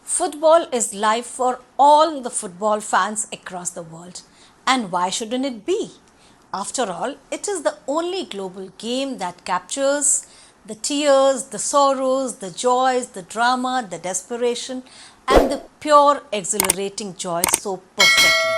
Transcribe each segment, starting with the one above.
Football is life for all the football fans across the world. And why shouldn't it be? After all, it is the only global game that captures the tears, the sorrows, the joys, the drama, the desperation, and the pure exhilarating joy so perfectly.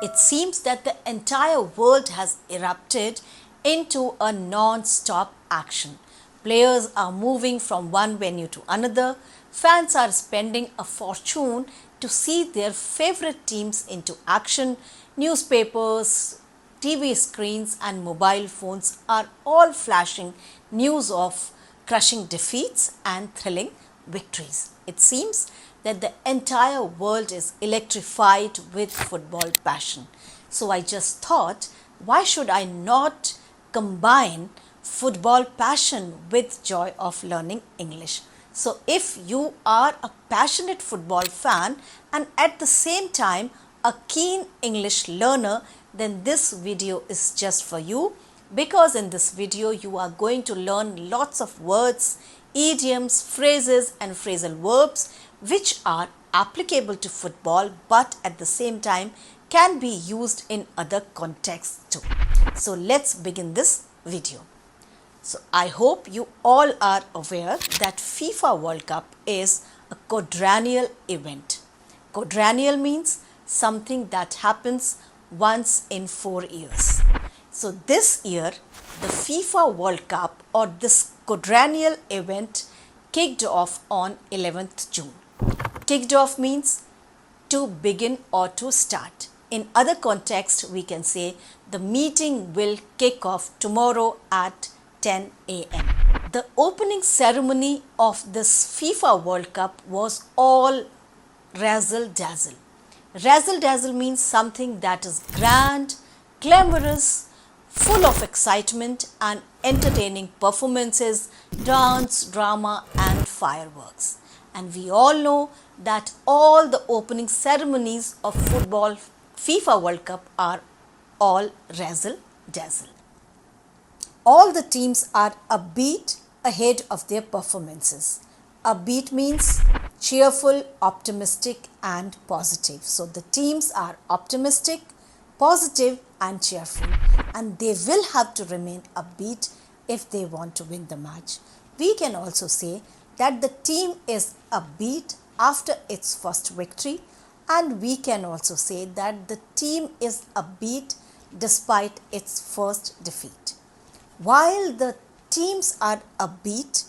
It seems that the entire world has erupted into a non-stop action. Players are moving from one venue to another. Fans are spending a fortune to see their favorite teams into action. Newspapers, TV screens and mobile phones are all flashing news of crushing defeats and thrilling victories. It seems that the entire world is electrified with football passion. So I just thought, why should I not combine football passion with joy of learning English? So if you are a passionate football fan and at the same time a keen English learner, then this video is just for you, because in this video you are going to learn lots of words, idioms, phrases and phrasal verbs which are applicable to football but at the same time can be used in other contexts too. So let's begin this video. So I hope you all are aware that FIFA World Cup is a quadrennial event. Quadrennial means something that happens once in 4 years. So this year the FIFA World Cup or this quadrennial event kicked off on 11th June. Kicked off means to begin or to start. In other contexts we can say the meeting will kick off tomorrow at 10 a.m. The opening ceremony of this FIFA World Cup was all razzle dazzle. Razzle dazzle means something that is grand, glamorous, full of excitement and entertaining performances, dance, drama and fireworks. And we all know that all the opening ceremonies of football FIFA World Cup are all razzle dazzle. All the teams are a beat ahead of their performances. A beat means cheerful, optimistic and positive. So the teams are optimistic, positive and cheerful, and they will have to remain upbeat if they want to win the match. We can also say that the team is upbeat after its first victory, and we can also say that the team is upbeat despite its first defeat. While the teams are upbeat,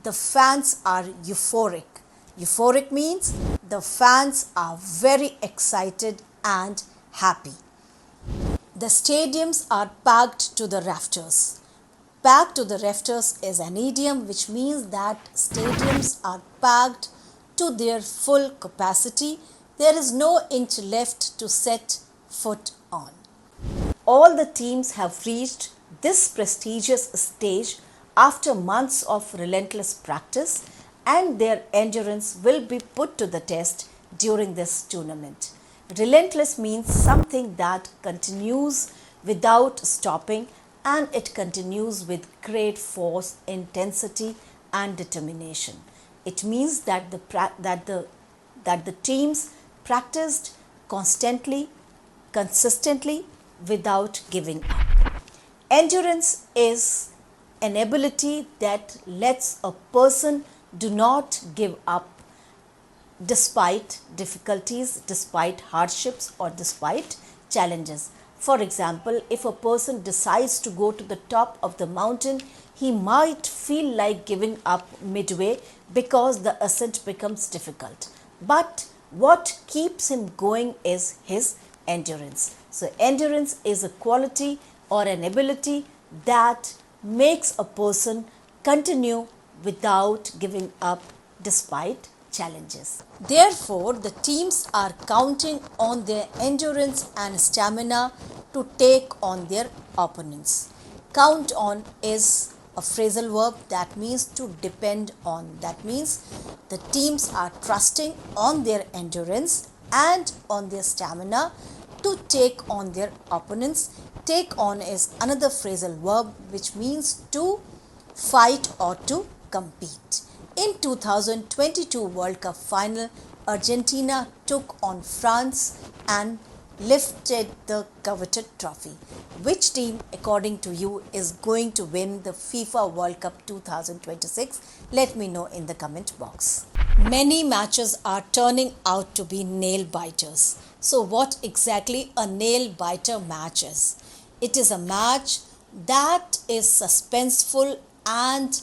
the fans are euphoric. Euphoric means the fans are very excited and happy. The stadiums are packed to the rafters. Packed to the rafters is an idiom which means that stadiums are packed to their full capacity. There is no inch left to set foot on. All the teams have reached this prestigious stage after months of relentless practice, and their endurance will be put to the test during this tournament. Relentless means something that continues without stopping, and it continues with great force, intensity and determination. It means that the teams practiced constantly, consistently without giving up. Endurance is an ability that lets a person do not give up despite difficulties, despite hardships or despite challenges. For example, if a person decides to go to the top of the mountain, he might feel like giving up midway because the ascent becomes difficult. But what keeps him going is his endurance. So endurance is a quality or an ability that makes a person continue without giving up despite challenges. Therefore, the teams are counting on their endurance and stamina to take on their opponents. Count on is a phrasal verb that means to depend on. That means the teams are trusting on their endurance and on their stamina to take on their opponents. Take on is another phrasal verb which means to fight or to compete. In 2022 World Cup final, Argentina took on France and lifted the coveted trophy. Which team, according to you, is going to win the FIFA World Cup 2026? Let me know in the comment box. Many matches are turning out to be nail biters. So, what exactly a nail biter match is? It is a match that is suspenseful and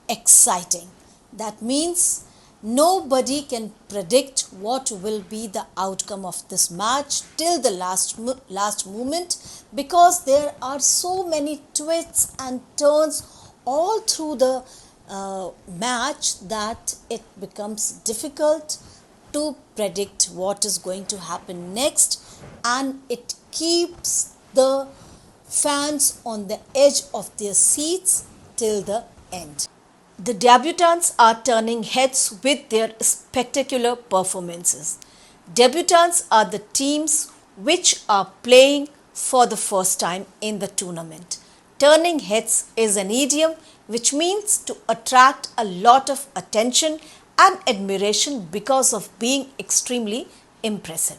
exciting. That means nobody can predict what will be the outcome of this match till the last moment, because there are so many twists and turns all through the match that it becomes difficult to predict what is going to happen next, and it keeps the fans on the edge of their seats till the end. The debutants are turning heads with their spectacular performances. Debutants are the teams which are playing for the first time in the tournament. Turning heads is an idiom which means to attract a lot of attention and admiration because of being extremely impressive.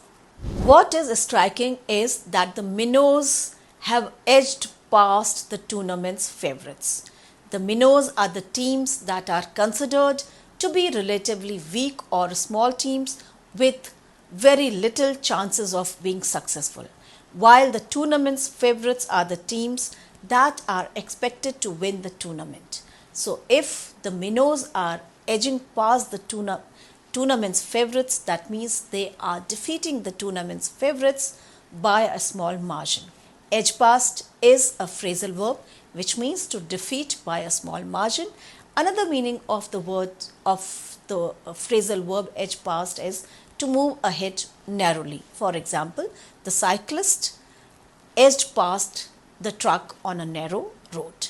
What is striking is that the minnows have edged past the tournament's favourites. The minnows are the teams that are considered to be relatively weak or small teams with very little chances of being successful, while the tournament's favourites are the teams that are expected to win the tournament. So, if the minnows are edging past the tournament's favourites, that means they are defeating the tournament's favourites by a small margin. Edge past is a phrasal verb which means to defeat by a small margin. Another meaning of the word of the phrasal verb edge past is to move ahead narrowly. For example, the cyclist edged past the truck on a narrow road.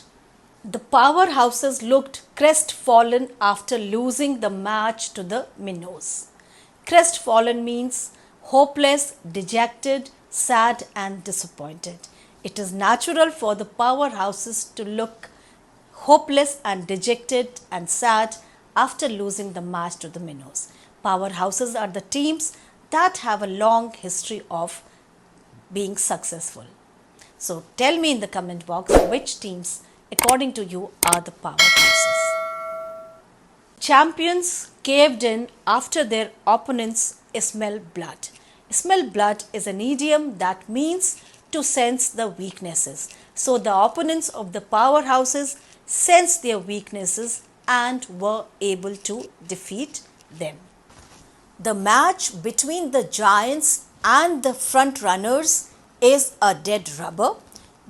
The powerhouses looked crestfallen after losing the match to the minnows. Crestfallen means hopeless, dejected, sad and disappointed. It is natural for the powerhouses to look hopeless and dejected and sad after losing the match to the minnows. Powerhouses are the teams that have a long history of being successful. So tell me in the comment box which teams according to you are the powerhouses. Champions caved in after their opponents smell blood. Smell blood is an idiom that means to sense the weaknesses. So the opponents of the powerhouses sensed their weaknesses and were able to defeat them. The match between the giants and the front runners is a dead rubber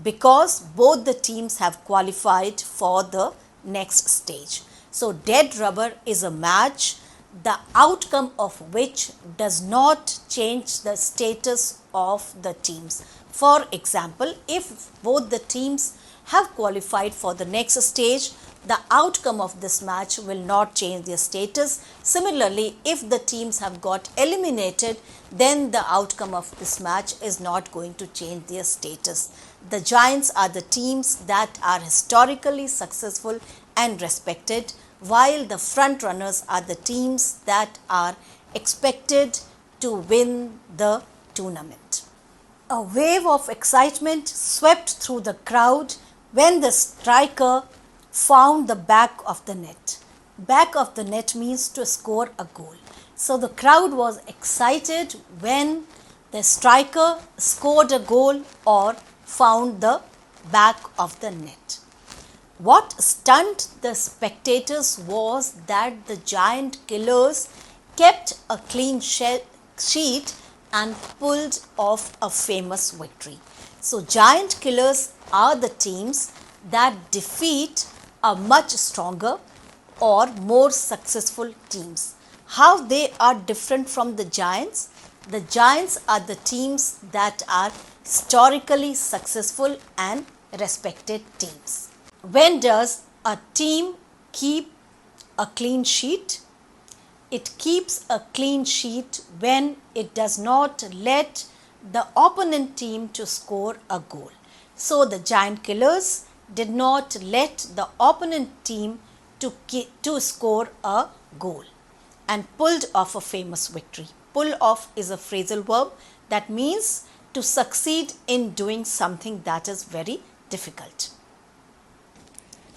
because both the teams have qualified for the next stage. So dead rubber is a match the outcome of which does not change the status of the teams. For example, if both the teams have qualified for the next stage, the outcome of this match will not change their status. Similarly, if the teams have got eliminated, then the outcome of this match is not going to change their status. The giants are the teams that are historically successful and respected, while the front runners are the teams that are expected to win the tournament. A wave of excitement swept through the crowd when the striker found the back of the net. Back of the net means to score a goal. So the crowd was excited when the striker scored a goal or found the back of the net. What stunned the spectators was that the giant killers kept a clean sheet and pulled off a famous victory. So giant killers are the teams that defeat a much stronger or more successful teams. How they are different from the giants? The giants are the teams that are historically successful and respected teams. When does a team keep a clean sheet? It keeps a clean sheet when it does not let the opponent team to score a goal. So the giant killers did not let the opponent team to score a goal and pulled off a famous victory. Pull off is a phrasal verb that means to succeed in doing something that is very difficult.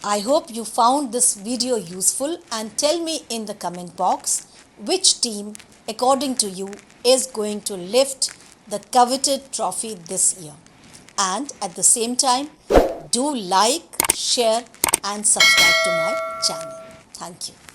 I hope you found this video useful, and tell me in the comment box which team according to you is going to lift the coveted trophy this year. And at the same time, do like, share and subscribe to my channel. Thank you.